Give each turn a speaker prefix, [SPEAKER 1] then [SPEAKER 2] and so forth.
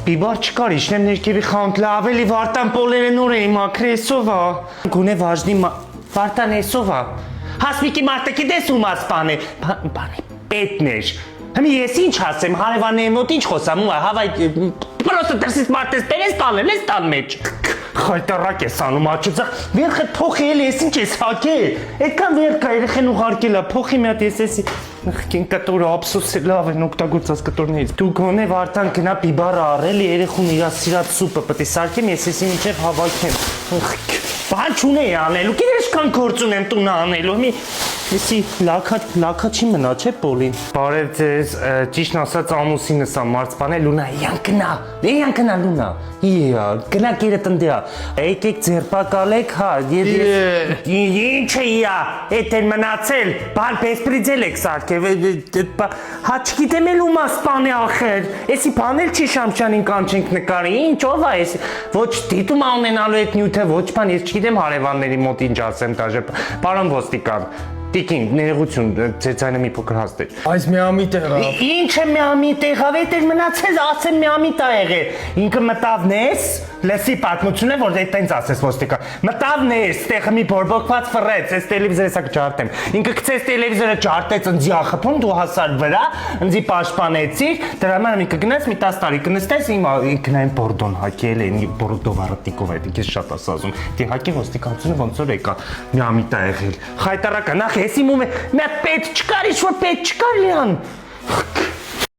[SPEAKER 1] Բիբար չկար, իշնեմ ներքևի խանութ ավելի Վարտան պոլերը նոր էին մաքրի էսով ա։ Գունե վաժնի Վարտան էսով ա։ Հասմիկի մարտակի դես ում ասպան է։ Բանի պետն էր։ Հիմա ես ինչ ասեմ, հարևանների մոտ ինչ խոսամ, ու հավայ պրոստը դրսից մարտես բերես տանել ես տան մեջ։ Խայտարակ ես անում աչուծա, վերքը փոխի էլ ես ինչ ես հակել։ Այդքան վերքա երեխեն ուղարկել է, փոխի մի հատ ես էսի քին կտորը ափսոսը լավ են օգտագործած կտորներից։ Դու գոնե Վարտան գնա բիբարը առել երեխուն իրա սիրած սուպը պետք է սարքեմ, ես էսի մինչև հավաքեմ։ Բան չունեի անելու, գիտես քան գործ ունեմ տունը անելու, մի Եսի լակա չի մնա, չէ Պոլին։ Բարև ձեզ, ճիշտ ասած ամուսինս ա մարցպան է Լունա, իյան կնա Լունա։ Իա, գնա կերը տնդեա։ Եկեք ձերպակալեք, հա, ինչ է իա, էդ են մնացել, բան պեսպրիձել եք սարքև, հա չգիտեմ էլ ում ասպան է ախեր, եսի բանել չի շամշանին կանչենք նկարի, ինչ ով է եսի, ոչ դիտում ունենալու էդ նյութը, ոչ բան, ես չգիտեմ հարևանների մոտ ինչ ասեմ դաժե, պարոն ոստիկան, Տիկին, ներողություն, ձեր ձայնը մի փոքր հաստ էր։
[SPEAKER 2] Այս միամիտ եղավ։
[SPEAKER 1] Ինչ է միամիտ եղավ, էդ էր մնացել, ասեմ միամիտ ա եղել։ Ինքը մտավ ներս, լսի պատմությունը, որ դե տենց ասես ոստիկա։ Մտավ ներս, ստեղ մի բորբոքված ֆռեց, այս տելևիզորը սա կջարտեմ։ Ինքը գցեց տելևիզորը ջարտեց ընձի ախփում, դու հասար վրա, ընձի պաշտպանեցիր, դրա համար մի կգնաս մի 10 տարի կնստես, իմ ինքնային բորդոն հակել են, բորդով առտիկով այդ, ինքես շատ ասազում։ Դե հակի ոստիկանությունը ոնց որ եկա, միամիտ ա եղել։ Խայտարակա նախ Ես իմում է, նա պետ չկար, ինչ որ պետ չկար լիան։